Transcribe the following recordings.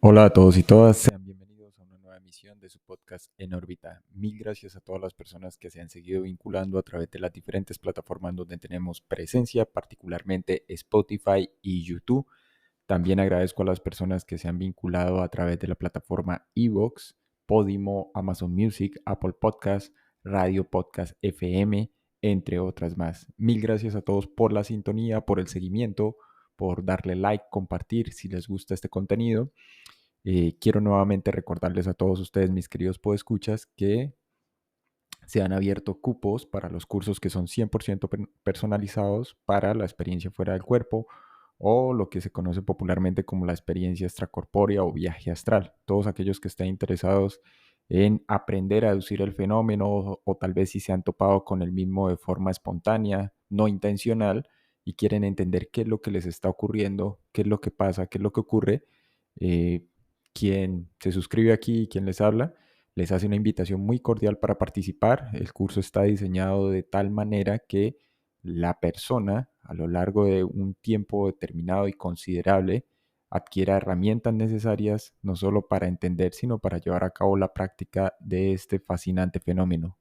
Hola a todos y todas, sean bienvenidos a una nueva emisión de su podcast En órbita. Mil gracias a todas las personas que se han seguido vinculando a través de las diferentes plataformas donde tenemos presencia, particularmente Spotify y YouTube. También agradezco a las personas que se han vinculado a través de la plataforma Evox, Podimo, Amazon Music, Apple Podcast, Radio Podcast FM, entre otras más. Mil gracias a todos por la sintonía, por el seguimiento, por darle like, compartir si les gusta este contenido. Quiero nuevamente recordarles a todos ustedes, mis queridos podescuchas, que se han abierto cupos para los cursos que son 100% personalizados para la experiencia fuera del cuerpo o lo que se conoce popularmente como la experiencia extracorpórea o viaje astral. Todos aquellos que estén interesados en aprender a deducir el fenómeno o tal vez si se han topado con el mismo de forma espontánea, no intencional, y quieren entender qué es lo que les está ocurriendo, qué es lo que pasa, qué es lo que ocurre, eh, quien se suscribe aquí y quien les habla les hace una invitación muy cordial para participar. El curso está diseñado de tal manera que la persona, a lo largo de un tiempo determinado y considerable, adquiera herramientas necesarias no solo para entender, sino para llevar a cabo la práctica de este fascinante fenómeno.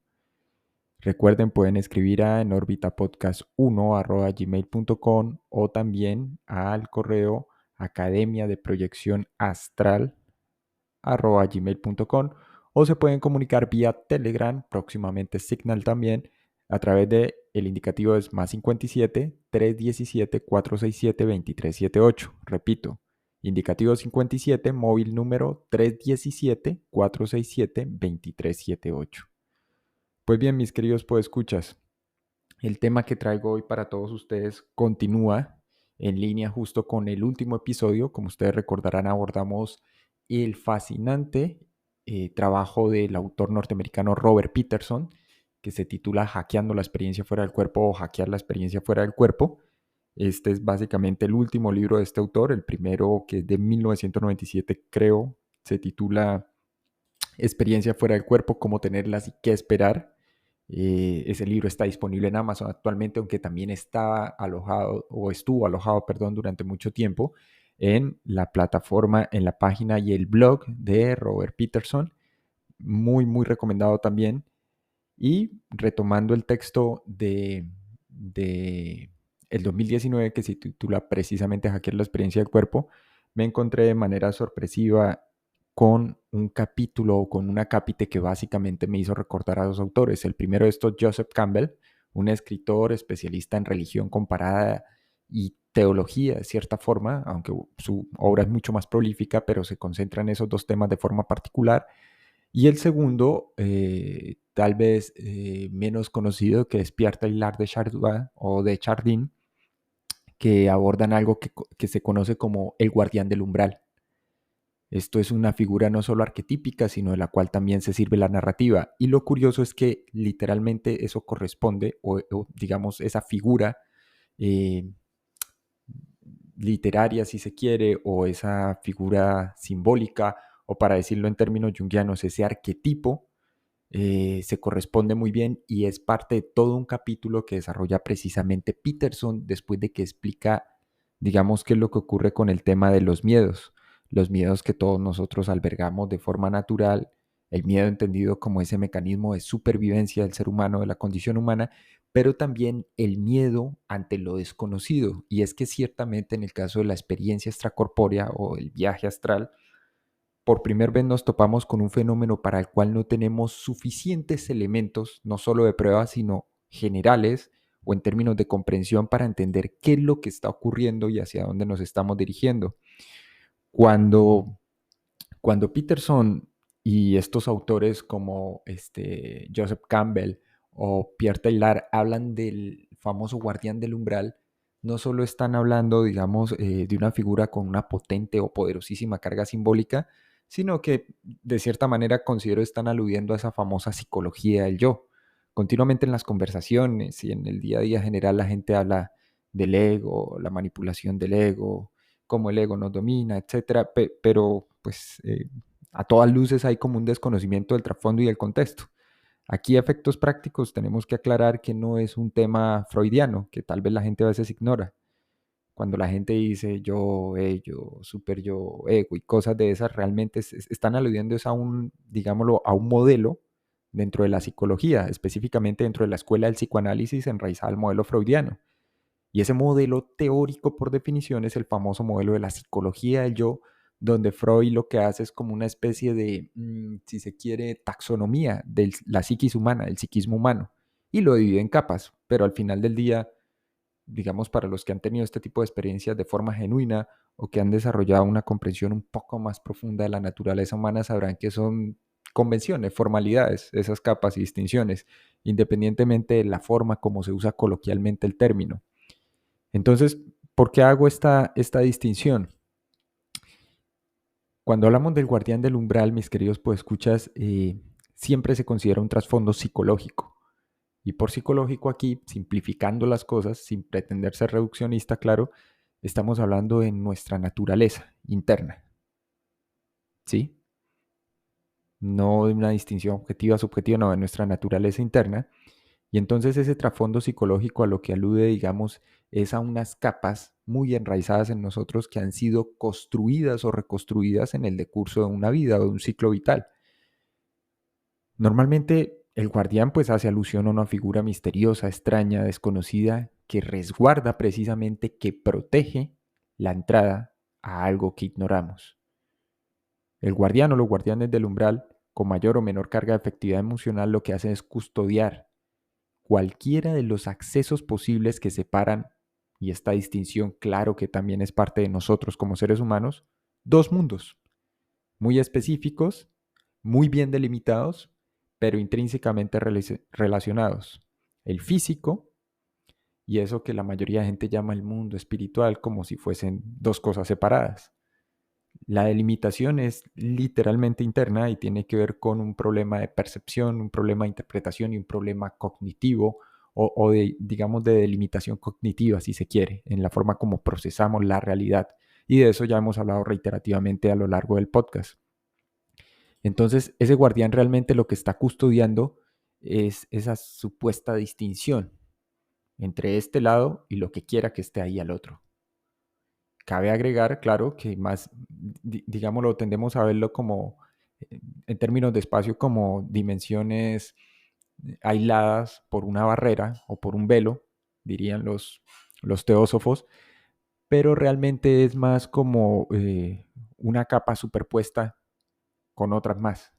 Recuerden, pueden escribir a enorbitapodcast1@gmail.com o también al correo academia de proyección astral @gmail.com o se pueden comunicar vía Telegram, próximamente Signal también, a través de el indicativo es +57 317 467 2378. Repito, indicativo 57, móvil número 317 467 2378. Pues bien, mis queridos podescuchas, el tema que traigo hoy para todos ustedes continúa en línea justo con el último episodio. Como ustedes recordarán, abordamos el fascinante trabajo del autor norteamericano Robert Peterson, que se titula Hackeando la experiencia fuera del cuerpo o Hackear la experiencia fuera del cuerpo. Este es básicamente el último libro de este autor, el primero, que es de 1997, creo, se titula Experiencia fuera del cuerpo, cómo tenerlas y qué esperar. Ese libro está disponible en Amazon actualmente, aunque también estaba alojado o estuvo alojado, perdón, durante mucho tiempo en la plataforma, en la página y el blog de Robert Peterson. Muy, muy recomendado también. Y retomando el texto de el 2019 que se titula precisamente Hackear la experiencia del cuerpo, me encontré de manera sorpresiva con un capítulo o con un acápite que básicamente me hizo recordar a dos autores. El primero de estos, Joseph Campbell, un escritor especialista en religión comparada y teología de cierta forma, aunque su obra es mucho más prolífica, pero se concentra en esos dos temas de forma particular. Y el segundo, tal vez menos conocido, que es Pierre Teilhard de Chardin o de Chardin, que abordan algo que se conoce como el guardián del umbral. Esto es una figura no solo arquetípica, sino de la cual también se sirve la narrativa. Y lo curioso es que literalmente eso corresponde, o digamos, esa figura eh, literaria, si se quiere, o esa figura simbólica, o para decirlo en términos junguianos, ese arquetipo, se corresponde muy bien y es parte de todo un capítulo que desarrolla precisamente Peterson después de que explica, digamos, qué es lo que ocurre con el tema de los miedos que todos nosotros albergamos de forma natural, el miedo entendido como ese mecanismo de supervivencia del ser humano, de la condición humana, pero también el miedo ante lo desconocido. Y es que ciertamente en el caso de la experiencia extracorpórea o el viaje astral, por primera vez nos topamos con un fenómeno para el cual no tenemos suficientes elementos, no solo de pruebas, sino generales o en términos de comprensión para entender qué es lo que está ocurriendo y hacia dónde nos estamos dirigiendo. Cuando, cuando Peterson y estos autores como Joseph Campbell o Pierre Teilhard hablan del famoso guardián del umbral, no solo están hablando, digamos, de una figura con una potente o poderosísima carga simbólica, sino que de cierta manera considero están aludiendo a esa famosa psicología del yo. Continuamente en las conversaciones y en el día a día general la gente habla del ego, la manipulación del ego, cómo el ego nos domina, etcétera, pero pues a todas luces hay como un desconocimiento del trasfondo y del contexto. Aquí, a efectos prácticos, tenemos que aclarar que no es un tema freudiano, que tal vez la gente a veces ignora. cuando la gente dice yo, ello, super yo, ego y cosas de esas, realmente están aludiendo es a un, digámoslo, a un modelo dentro de la psicología, específicamente dentro de la escuela del psicoanálisis enraizada al modelo freudiano. Y ese modelo teórico, por definición, es el famoso modelo de la psicología del yo, donde Freud lo que hace es como una especie de, si se quiere, taxonomía de la psiquis humana, del psiquismo humano, y lo divide en capas, pero al final del día, digamos, para los que han tenido este tipo de experiencias de forma genuina o que han desarrollado una comprensión un poco más profunda de la naturaleza humana, sabrán que son convenciones, formalidades, esas capas y distinciones, independientemente de la forma como se usa coloquialmente el término. Entonces, ¿por qué hago esta distinción? Cuando hablamos del guardián del umbral, mis queridos podescuchas, siempre se considera un trasfondo psicológico. Y por psicológico aquí, simplificando las cosas, sin pretender ser reduccionista, claro, estamos hablando de nuestra naturaleza interna, ¿sí? No de una distinción objetiva, subjetiva, no, de nuestra naturaleza interna. Y entonces ese trasfondo psicológico a lo que alude, digamos, es a unas capas muy enraizadas en nosotros que han sido construidas o reconstruidas en el decurso de una vida o de un ciclo vital. Normalmente el guardián pues hace alusión a una figura misteriosa, extraña, desconocida, que resguarda precisamente, que protege la entrada a algo que ignoramos. El guardián o los guardianes del umbral, con mayor o menor carga de efectividad emocional, lo que hacen es custodiar cualquiera de los accesos posibles que separan, y esta distinción claro que también es parte de nosotros como seres humanos, dos mundos muy específicos, muy bien delimitados, pero intrínsecamente relacionados. El físico y eso que la mayoría de gente llama el mundo espiritual, como si fuesen dos cosas separadas. La delimitación es literalmente interna y tiene que ver con un problema de percepción, un problema de interpretación y un problema cognitivo o de, digamos, de delimitación cognitiva, si se quiere, en la forma como procesamos la realidad. Y de eso ya hemos hablado reiterativamente a lo largo del podcast. Entonces, ese guardián realmente lo que está custodiando es esa supuesta distinción entre este lado y lo que quiera que esté ahí al otro. Cabe agregar, claro, que más, digámoslo, tendemos a verlo como, en términos de espacio, como dimensiones aisladas por una barrera o por un velo, dirían los teósofos, pero realmente es más como una capa superpuesta con otras más.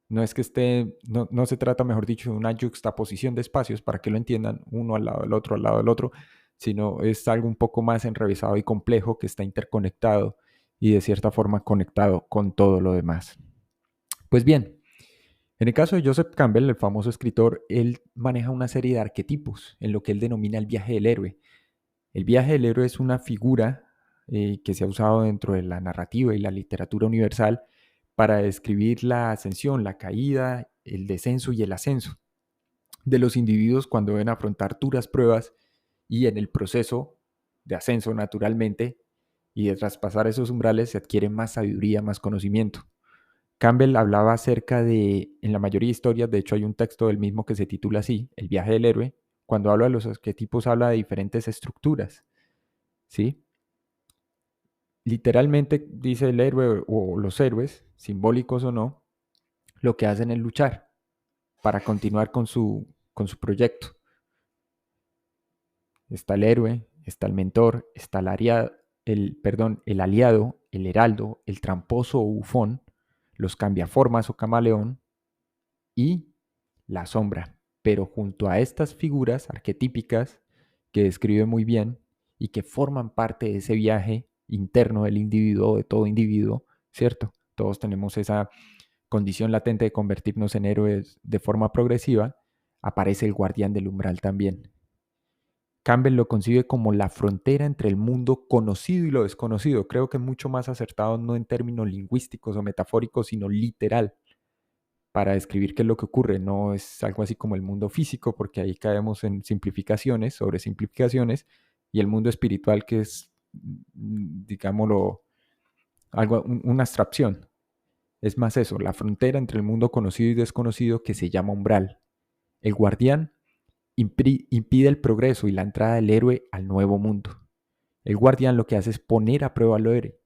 No es que esté, no se trata, mejor dicho, de una juxtaposición de espacios para que lo entiendan, uno al lado del otro, al lado del otro, sino es algo un poco más enrevesado y complejo que está interconectado y de cierta forma conectado con todo lo demás. Pues bien, en el caso de Joseph Campbell, el famoso escritor, él maneja una serie de arquetipos en lo que él denomina el viaje del héroe. El viaje del héroe es una figura que se ha usado dentro de la narrativa y la literatura universal para describir la ascensión, la caída, el descenso y el ascenso de los individuos cuando deben afrontar duras pruebas y en el proceso de ascenso naturalmente y de traspasar esos umbrales se adquiere más sabiduría, más conocimiento. Campbell hablaba acerca de, en la mayoría de historias, de hecho hay un texto del mismo que se titula así, El viaje del héroe, cuando habla de los arquetipos habla de diferentes estructuras, ¿sí? Literalmente dice el héroe o los héroes, simbólicos o no, lo que hacen es luchar para continuar con su proyecto. Está el héroe, está el mentor, está el aliado, el heraldo, el tramposo o bufón, los cambiaformas o camaleón y la sombra. Pero junto a estas figuras arquetípicas que describe muy bien y que forman parte de ese viaje interno del individuo, de todo individuo, ¿cierto? Todos tenemos esa condición latente de convertirnos en héroes de forma progresiva, aparece el guardián del umbral también. Campbell lo concibe como la frontera entre el mundo conocido y lo desconocido. Creo que es mucho más acertado no en términos lingüísticos o metafóricos, sino literal, para describir qué es lo que ocurre. No es algo así como el mundo físico, porque ahí caemos en simplificaciones, sobre simplificaciones, y el mundo espiritual que es, digámoslo, algo, una abstracción. Es más eso, la frontera entre el mundo conocido y desconocido que se llama umbral. El guardián impide el progreso y la entrada del héroe al nuevo mundo. El guardián lo que hace es poner a prueba al héroe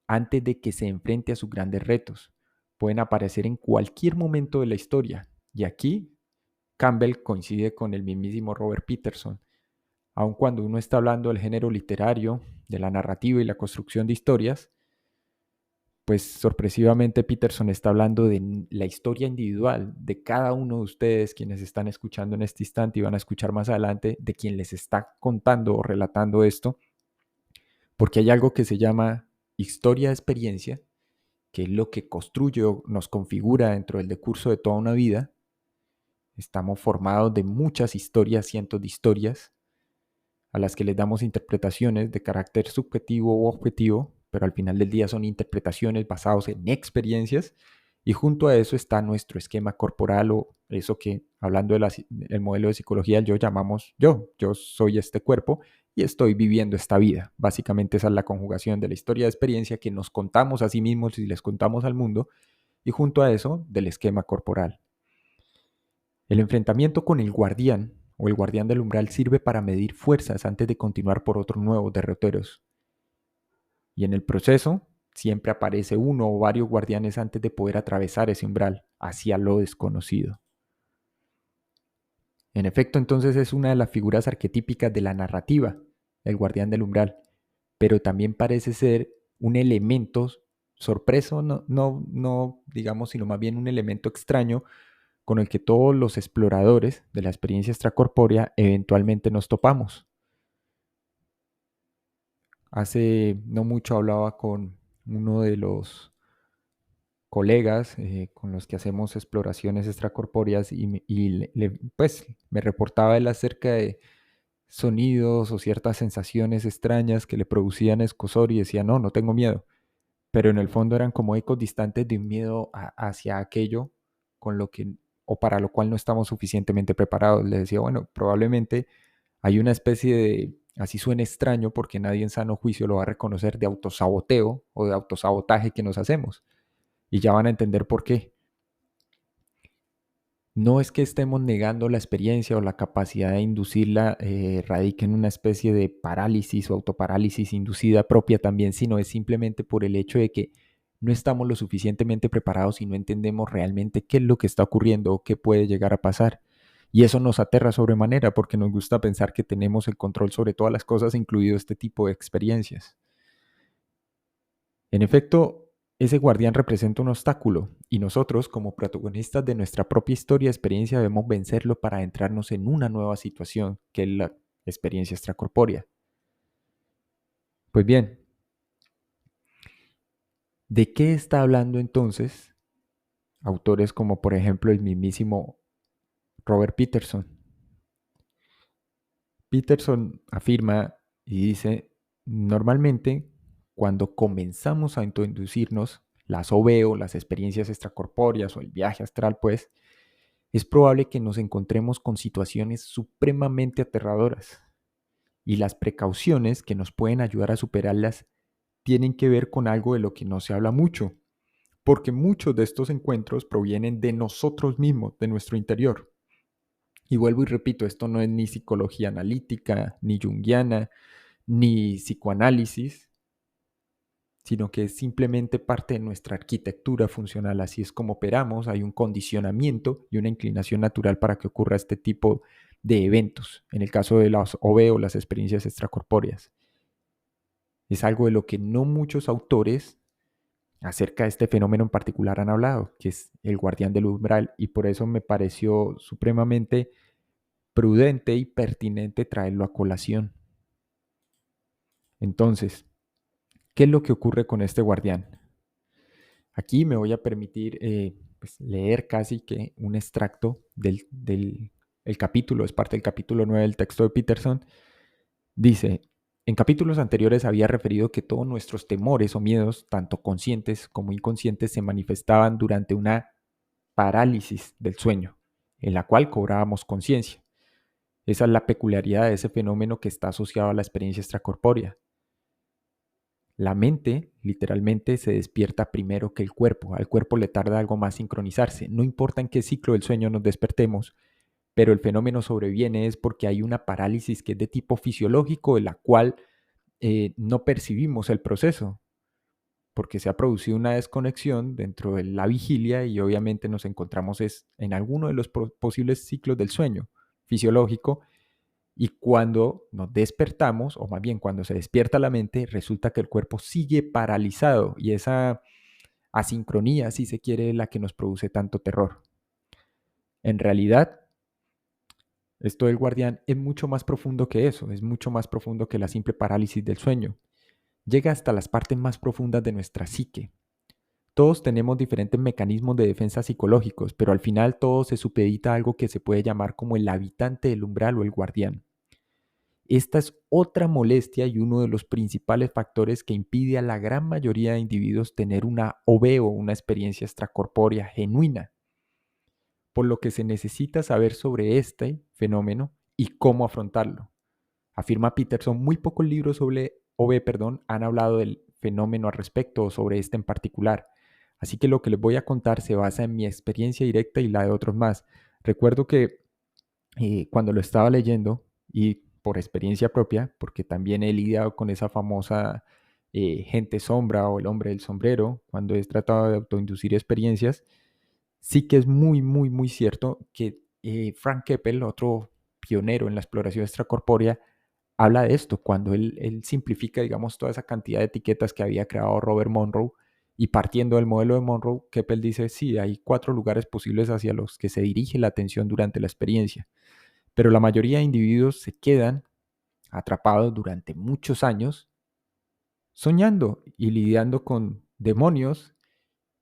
antes de que se enfrente a sus grandes retos. Pueden aparecer en cualquier momento de la historia. Y aquí Campbell coincide con el mismísimo Robert Peterson. Aun cuando uno está hablando del género literario, de la narrativa y la construcción de historias, pues sorpresivamente Peterson está hablando de la historia individual de cada uno de ustedes quienes están escuchando en este instante y van a escuchar más adelante de quien les está contando o relatando esto, porque hay algo que se llama historia de experiencia, que es lo que construye o nos configura dentro del decurso de toda una vida. Estamos formados de muchas historias, cientos de historias, a las que les damos interpretaciones de carácter subjetivo o objetivo, pero al final del día son interpretaciones basadas en experiencias, y junto a eso está nuestro esquema corporal o eso que, hablando del modelo de psicología, yo llamamos yo soy este cuerpo y estoy viviendo esta vida. Básicamente esa es la conjugación de la historia de experiencia que nos contamos a sí mismos y les contamos al mundo, y junto a eso del esquema corporal. El enfrentamiento con el guardián o el guardián del umbral sirve para medir fuerzas antes de continuar por otros nuevos derroteros. Y en el proceso siempre aparece uno o varios guardianes antes de poder atravesar ese umbral hacia lo desconocido. En efecto, entonces es una de las figuras arquetípicas de la narrativa, el guardián del umbral, pero también parece ser un elemento sorpreso, no digamos, sino más bien un elemento extraño con el que todos los exploradores de la experiencia extracorpórea eventualmente nos topamos. Hace no mucho hablaba con uno de los colegas con los que hacemos exploraciones extracorpóreas pues me reportaba él acerca de sonidos o ciertas sensaciones extrañas que le producían escozor y decía, no tengo miedo, pero en el fondo eran como ecos distantes de un miedo hacia aquello con lo que o para lo cual no estamos suficientemente preparados. Le decía, bueno, probablemente hay una especie de, así suena extraño porque nadie en sano juicio lo va a reconocer, de autosaboteo o de autosabotaje que nos hacemos. Y ya van a entender por qué. No es que estemos negando la experiencia o la capacidad de inducirla radique en una especie de parálisis o autoparálisis inducida propia también, sino es simplemente por el hecho de que no estamos lo suficientemente preparados y no entendemos realmente qué es lo que está ocurriendo o qué puede llegar a pasar. Y eso nos aterra sobremanera porque nos gusta pensar que tenemos el control sobre todas las cosas, incluido este tipo de experiencias. En efecto, ese guardián representa un obstáculo y nosotros, como protagonistas de nuestra propia historia y experiencia, debemos vencerlo para adentrarnos en una nueva situación, que es la experiencia extracorpórea. Pues bien, ¿de qué está hablando entonces autores como por ejemplo el mismísimo Robert Peterson? Peterson afirma y dice, normalmente cuando comenzamos a introducirnos las OV las experiencias extracorpóreas o el viaje astral, pues, es probable que nos encontremos con situaciones supremamente aterradoras y las precauciones que nos pueden ayudar a superarlas tienen que ver con algo de lo que no se habla mucho, porque muchos de estos encuentros provienen de nosotros mismos, de nuestro interior. Y vuelvo y repito, esto no es ni psicología analítica, ni junguiana, ni psicoanálisis, sino que es simplemente parte de nuestra arquitectura funcional. Así es como operamos, hay un condicionamiento y una inclinación natural para que ocurra este tipo de eventos, en el caso de las OV o las experiencias extracorpóreas. Es algo de lo que no muchos autores acerca de este fenómeno en particular han hablado, que es el guardián del umbral, y por eso me pareció supremamente prudente y pertinente traerlo a colación. Entonces, ¿qué es lo que ocurre con este guardián? Aquí me voy a permitir pues, leer casi que un extracto del capítulo, es parte del capítulo 9 del texto de Peterson. Dice, en capítulos anteriores había referido que todos nuestros temores o miedos, tanto conscientes como inconscientes, se manifestaban durante una parálisis del sueño, en la cual cobrábamos conciencia. Esa es la peculiaridad de ese fenómeno que está asociado a la experiencia extracorpórea. La mente literalmente se despierta primero que el cuerpo. Al cuerpo le tarda algo más sincronizarse. No importa en qué ciclo del sueño nos despertemos, pero el fenómeno sobreviene es porque hay una parálisis que es de tipo fisiológico, de la cual no percibimos el proceso porque se ha producido una desconexión dentro de la vigilia y obviamente nos encontramos en alguno de los posibles ciclos del sueño fisiológico, y cuando nos despertamos, o más bien cuando se despierta la mente, resulta que el cuerpo sigue paralizado, y esa asincronía, si se quiere, es la que nos produce tanto terror. En realidad, esto del guardián es mucho más profundo que eso, es mucho más profundo que la simple parálisis del sueño. Llega hasta las partes más profundas de nuestra psique. Todos tenemos diferentes mecanismos de defensa psicológicos, pero al final todo se supedita a algo que se puede llamar como el habitante del umbral o el guardián. Esta es otra molestia y uno de los principales factores que impide a la gran mayoría de individuos tener una OB o una experiencia extracorpórea genuina, por lo que se necesita saber sobre este fenómeno y cómo afrontarlo. Afirma Peterson, muy pocos libros sobre OB, han hablado del fenómeno al respecto o sobre este en particular. Así que lo que les voy a contar se basa en mi experiencia directa y la de otros más. Recuerdo que cuando lo estaba leyendo, y por experiencia propia, porque también he lidiado con esa famosa gente sombra o el hombre del sombrero, cuando he tratado de autoinducir experiencias, sí que es muy, muy, muy cierto que Frank Keppel, otro pionero en la exploración extracorpórea, habla de esto, cuando él simplifica, digamos, toda esa cantidad de etiquetas que había creado Robert Monroe, y partiendo del modelo de Monroe, Keppel dice, sí, hay 4 lugares posibles hacia los que se dirige la atención durante la experiencia, pero la mayoría de individuos se quedan atrapados durante muchos años soñando y lidiando con demonios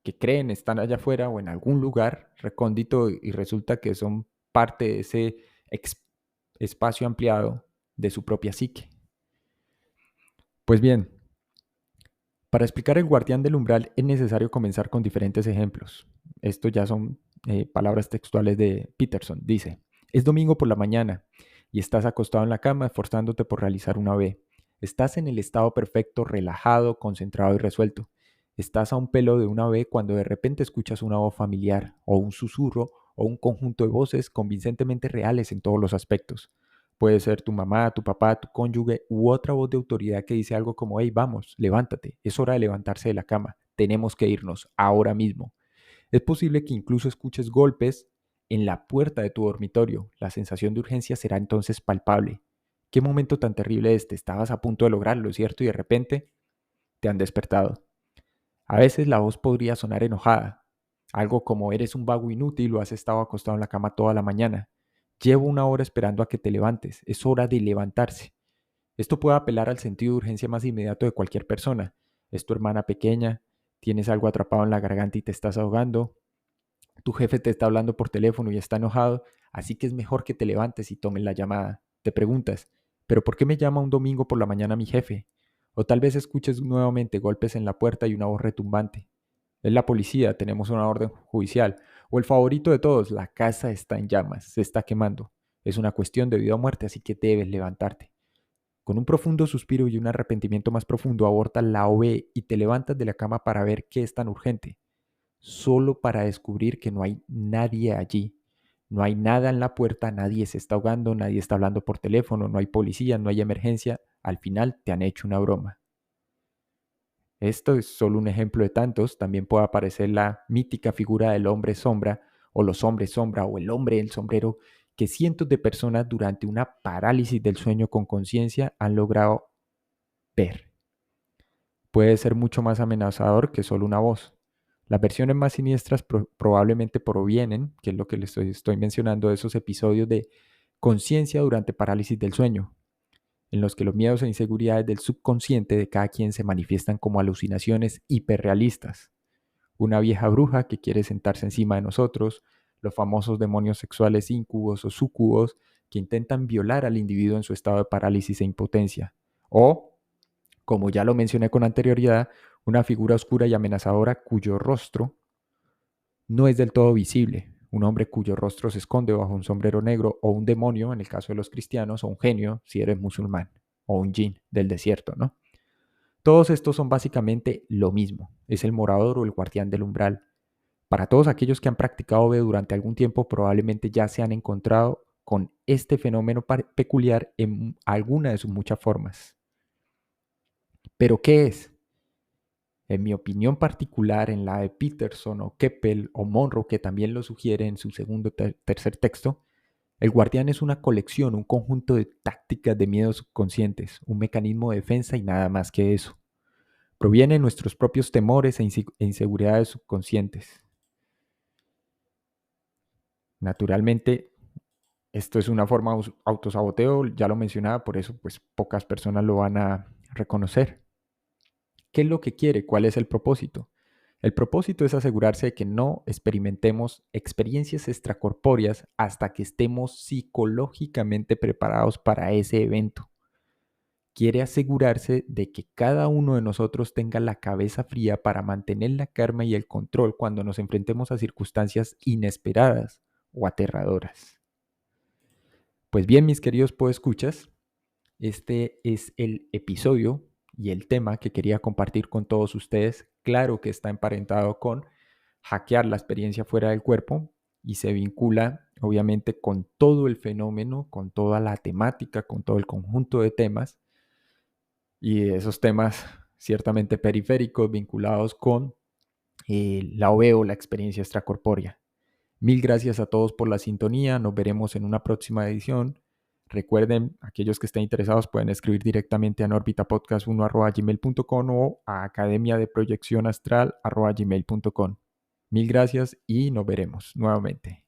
que creen están allá afuera o en algún lugar recóndito, y resulta que son parte de ese espacio ampliado de su propia psique. Pues bien, para explicar el guardián del umbral es necesario comenzar con diferentes ejemplos. Estos ya son palabras textuales de Peterson. Dice, es domingo por la mañana y estás acostado en la cama esforzándote por realizar una B. Estás en el estado perfecto, relajado, concentrado y resuelto. Estás a un pelo de una B cuando de repente escuchas una voz familiar, o un susurro, o un conjunto de voces convincentemente reales en todos los aspectos. Puede ser tu mamá, tu papá, tu cónyuge u otra voz de autoridad que dice algo como, hey, vamos, levántate, es hora de levantarse de la cama, tenemos que irnos ahora mismo. Es posible que incluso escuches golpes en la puerta de tu dormitorio. La sensación de urgencia será entonces palpable. ¿Qué momento tan terrible este? Estabas a punto de lograrlo, ¿cierto? Y de repente te han despertado. A veces la voz podría sonar enojada, algo como eres un vago inútil o has estado acostado en la cama toda la mañana. Llevo una hora esperando a que te levantes, es hora de levantarse. Esto puede apelar al sentido de urgencia más inmediato de cualquier persona. Es tu hermana pequeña, tienes algo atrapado en la garganta y te estás ahogando, tu jefe te está hablando por teléfono y está enojado, así que es mejor que te levantes y tomes la llamada. Te preguntas, ¿pero por qué me llama un domingo por la mañana mi jefe? O tal vez escuches nuevamente golpes en la puerta y una voz retumbante. Es la policía, tenemos una orden judicial. O el favorito de todos, la casa está en llamas, se está quemando. Es una cuestión de vida o muerte, así que debes levantarte. Con un profundo suspiro y un arrepentimiento más profundo, abortas la OB y te levantas de la cama para ver qué es tan urgente, solo para descubrir que no hay nadie allí. No hay nada en la puerta, nadie se está ahogando, nadie está hablando por teléfono, no hay policía, no hay emergencia. Al final te han hecho una broma. Esto es solo un ejemplo de tantos. También puede aparecer la mítica figura del hombre sombra, o los hombres sombra, o el hombre del sombrero, que cientos de personas durante una parálisis del sueño con conciencia han logrado ver. Puede ser mucho más amenazador que solo una voz. Las versiones más siniestras probablemente provienen, que es lo que les estoy mencionando, de esos episodios de conciencia durante parálisis del sueño, en los que los miedos e inseguridades del subconsciente de cada quien se manifiestan como alucinaciones hiperrealistas. Una vieja bruja que quiere sentarse encima de nosotros, los famosos demonios sexuales incubos o sucubos que intentan violar al individuo en su estado de parálisis e impotencia, o como ya lo mencioné con anterioridad, una figura oscura y amenazadora cuyo rostro no es del todo visible. Un hombre cuyo rostro se esconde bajo un sombrero negro, o un demonio en el caso de los cristianos, o un genio si eres musulmán, o un jinn del desierto, ¿no? Todos estos son básicamente lo mismo. Es el morador o el guardián del umbral. Para todos aquellos que han practicado OB durante algún tiempo, probablemente ya se han encontrado con este fenómeno peculiar en alguna de sus muchas formas. ¿Pero qué es? En mi opinión particular, en la de Peterson o Keppel o Monroe, que también lo sugiere en su segundo tercer texto, el guardián es una colección, un conjunto de tácticas de miedos subconscientes, un mecanismo de defensa y nada más que eso. Proviene de nuestros propios temores e inseguridades subconscientes. Naturalmente, esto es una forma de autosaboteo, ya lo mencionaba, por eso pues pocas personas lo van a reconocer. ¿Qué es lo que quiere? ¿Cuál es el propósito? El propósito es asegurarse de que no experimentemos experiencias extracorpóreas hasta que estemos psicológicamente preparados para ese evento. Quiere asegurarse de que cada uno de nosotros tenga la cabeza fría para mantener la calma y el control cuando nos enfrentemos a circunstancias inesperadas o aterradoras. Pues bien, mis queridos podescuchas, este es el episodio y el tema que quería compartir con todos ustedes. Claro que está emparentado con hackear la experiencia fuera del cuerpo y se vincula obviamente con todo el fenómeno, con toda la temática, con todo el conjunto de temas y esos temas ciertamente periféricos vinculados con la OVEO, la experiencia extracorpórea. Mil gracias a todos por la sintonía. Nos veremos en una próxima edición. Recuerden, aquellos que estén interesados pueden escribir directamente a norbitapodcast1@gmail.com o a academiadeproyeccionastral@gmail.com. Mil gracias y nos veremos nuevamente.